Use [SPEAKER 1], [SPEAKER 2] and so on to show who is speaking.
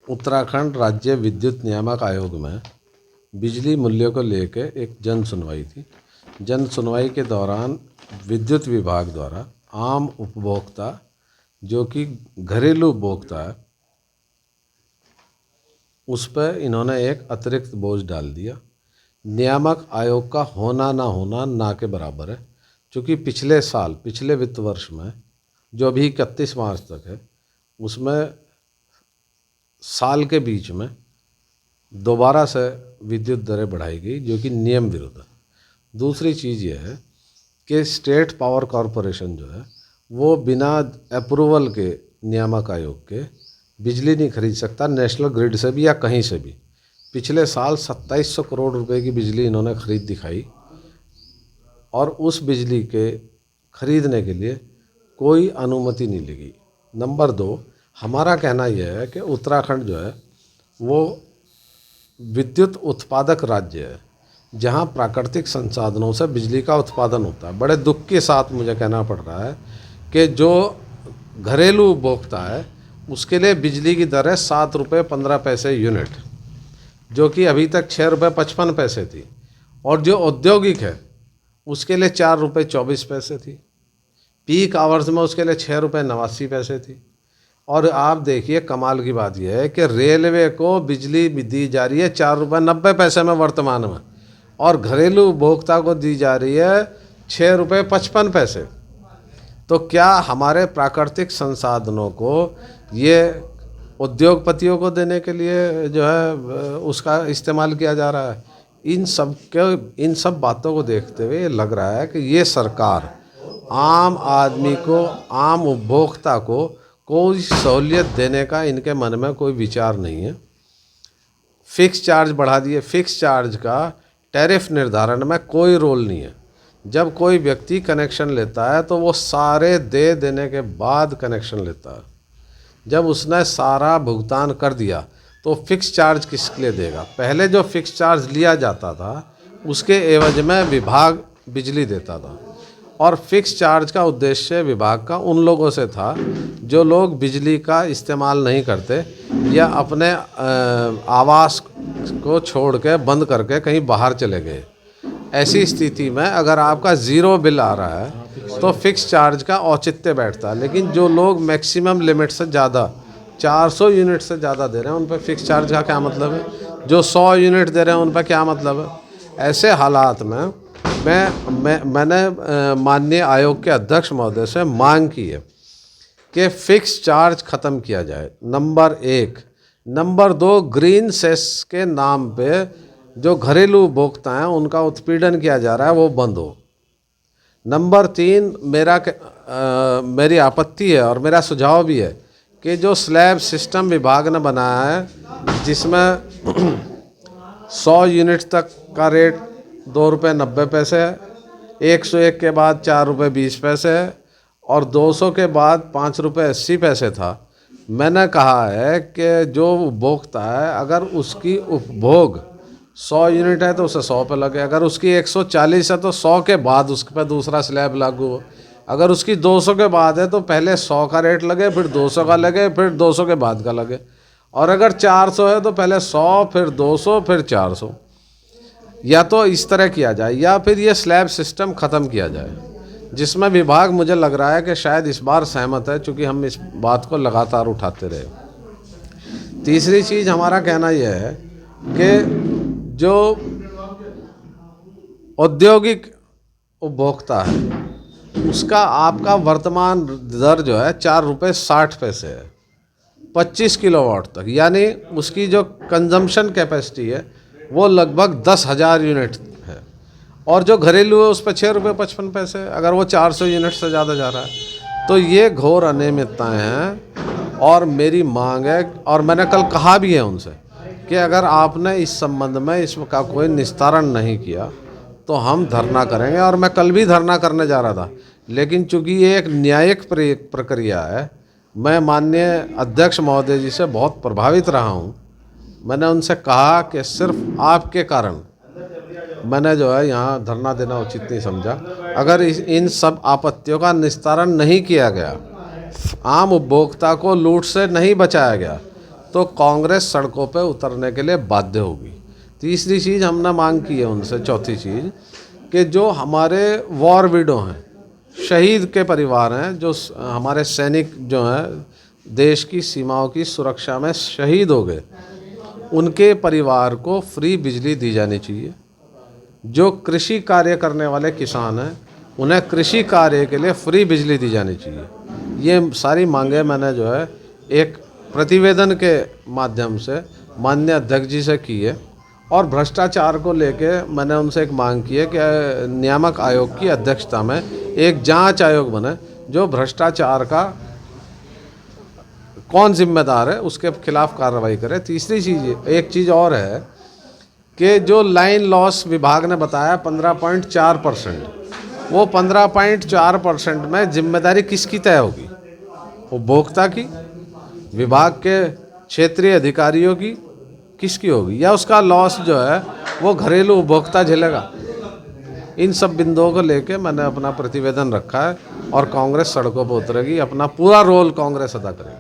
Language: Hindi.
[SPEAKER 1] उत्तराखंड राज्य विद्युत नियामक आयोग में बिजली मूल्यों को लेकर एक जन सुनवाई थी। जन सुनवाई के दौरान विद्युत विभाग द्वारा आम उपभोक्ता जो कि घरेलू उपभोक्ता है उस पर इन्होंने एक अतिरिक्त बोझ डाल दिया। नियामक आयोग का होना ना होना ना के बराबर है, क्योंकि पिछले वित्त वर्ष में जो अभी 31 मार्च तक है उसमें साल के बीच में दोबारा से विद्युत दरें बढ़ाई गई, जो कि नियम विरुद्ध है। दूसरी चीज़ ये है कि स्टेट पावर कॉरपोरेशन जो है वो बिना अप्रूवल के नियामक आयोग के बिजली नहीं खरीद सकता, नेशनल ग्रिड से भी या कहीं से भी। पिछले साल 2700 करोड़ रुपए की बिजली इन्होंने खरीद दिखाई और उस बिजली के खरीदने के लिए कोई अनुमति नहीं लगी। नंबर 2, हमारा कहना यह है कि उत्तराखंड जो है वो विद्युत उत्पादक राज्य है, जहां प्राकृतिक संसाधनों से बिजली का उत्पादन होता है। बड़े दुख के साथ मुझे कहना पड़ रहा है कि जो घरेलू उपभोक्ता है उसके लिए बिजली की दर है 7 रुपये 15 पैसे यूनिट, जो कि अभी तक 6 रुपये 55 पैसे थी, और जो औद्योगिक है उसके लिए 4 रुपये 24 पैसे थी। पीक आवर्स में उसके लिए 6 रुपये 89 पैसे थी। और आप देखिए कमाल की बात यह है कि रेलवे को बिजली दी जा रही है 4 रुपये 90 पैसे में वर्तमान में, और घरेलू उपभोक्ता को दी जा रही है 6 रुपये 55 पैसे। तो क्या हमारे प्राकृतिक संसाधनों को ये उद्योगपतियों को देने के लिए जो है उसका इस्तेमाल किया जा रहा है? इन सब बातों को देखते हुए लग रहा है कि ये सरकार आम आदमी को, आम उपभोक्ता को कोई सहूलियत देने का इनके मन में कोई विचार नहीं है। फिक्स चार्ज बढ़ा दिए। फिक्स चार्ज का टैरिफ निर्धारण में कोई रोल नहीं है। जब कोई व्यक्ति कनेक्शन लेता है तो वो सारे देने के बाद कनेक्शन लेता है। जब उसने सारा भुगतान कर दिया तो फिक्स चार्ज किसके लिए देगा? पहले जो फिक्स चार्ज लिया जाता था उसके एवज में विभाग बिजली देता था, और फिक्स चार्ज का उद्देश्य विभाग का उन लोगों से था जो लोग बिजली का इस्तेमाल नहीं करते या अपने आवास को छोड़ के बंद करके कहीं बाहर चले गए। ऐसी स्थिति में अगर आपका ज़ीरो बिल आ रहा है तो फिक्स चार्ज का औचित्य बैठता है। लेकिन जो लोग मैक्सिमम लिमिट से ज़्यादा 400 यूनिट से ज़्यादा दे रहे हैं उन पर फिक्स चार्ज का क्या मतलब है? जो 100 यूनिट दे रहे हैं उन पर क्या मतलब है? ऐसे हालात में मैंने माननीय आयोग के अध्यक्ष महोदय से मांग की है कि फिक्स चार्ज ख़त्म किया जाए, नंबर 1। नंबर 2, ग्रीन सेस के नाम पे जो घरेलू उपभोक्ता हैं उनका उत्पीड़न किया जा रहा है वो बंद हो। नंबर 3, मेरी आपत्ति है और मेरा सुझाव भी है कि जो स्लैब सिस्टम विभाग ने बनाया है जिसमें 100 यूनिट तक का रेट 2 रुपये 90 पैसे है, 101 के बाद 4 रुपये 20 पैसे है, और 200 के बाद 5 रुपये 80 पैसे था। मैंने कहा है कि जो उपभोक्ता है अगर उसकी उपभोग 100 यूनिट है तो उसे 100 पे लगे, अगर उसकी 140 है तो 100 के बाद उस पर दूसरा स्लैब लागू हो, अगर उसकी 200 के बाद है तो पहले 100 का रेट लगे, फिर 200 का लगे, फिर 200 के बाद का लगे, और अगर 400 है तो पहले 100 फिर 200 फिर 400। या तो इस तरह किया जाए या फिर ये स्लैब सिस्टम ख़त्म किया जाए, जिसमें विभाग मुझे लग रहा है कि शायद इस बार सहमत है, चूँकि हम इस बात को लगातार उठाते रहे। तीसरी चीज़ हमारा कहना यह है कि जो औद्योगिक उपभोक्ता है उसका आपका वर्तमान दर जो है 4 रुपये 60 पैसे है 25 किलोवाट तक, यानी उसकी जो कंजम्पशन कैपेसिटी है वो लगभग 10,000 यूनिट है, और जो घरेलू है उस पर 6 रुपये 55 पैसे अगर वो 400 यूनिट से ज़्यादा जा रहा है। तो ये घोर अनियमितताएँ हैं, और मेरी मांग है, और मैंने कल कहा भी है उनसे कि अगर आपने इस संबंध में इसका कोई निस्तारण नहीं किया तो हम धरना करेंगे। और मैं कल भी धरना करने जा रहा था, लेकिन चूंकि ये एक न्यायिक प्रक्रिया है, मैं माननीय अध्यक्ष महोदय जी से बहुत प्रभावित रहा हूँ। मैंने उनसे कहा कि सिर्फ आपके कारण मैंने जो है यहाँ धरना देना उचित नहीं समझा। अगर इन सब आपत्तियों का निस्तारण नहीं किया गया, आम उपभोक्ता को लूट से नहीं बचाया गया, तो कांग्रेस सड़कों पर उतरने के लिए बाध्य होगी। तीसरी चीज़ हमने मांग की है उनसे, चौथी चीज़ कि जो हमारे वॉर विडो हैं, शहीद के परिवार हैं, जो हमारे सैनिक जो हैं देश की सीमाओं की सुरक्षा में शहीद हो गए, उनके परिवार को फ्री बिजली दी जानी चाहिए। जो कृषि कार्य करने वाले किसान हैं उन्हें कृषि कार्य के लिए फ्री बिजली दी जानी चाहिए। ये सारी मांगें मैंने जो है एक प्रतिवेदन के माध्यम से माननीय अध्यक्ष जी से की है। और भ्रष्टाचार को लेके मैंने उनसे एक मांग की है कि नियामक आयोग की अध्यक्षता में एक जांच आयोग बने जो भ्रष्टाचार का कौन जिम्मेदार है उसके खिलाफ कार्रवाई करे। तीसरी चीज़, एक चीज़ और है कि जो लाइन लॉस विभाग ने बताया 15.4%, वो 15.4% में जिम्मेदारी किसकी तय होगी? उपभोक्ता की, विभाग के क्षेत्रीय अधिकारियों की, किसकी होगी? या उसका लॉस जो है वो घरेलू उपभोक्ता झेलेगा? इन सब बिंदुओं को लेके मैंने अपना प्रतिवेदन रखा है और कांग्रेस सड़कों पर उतरेगी, अपना पूरा रोल कांग्रेस अदा करेगी।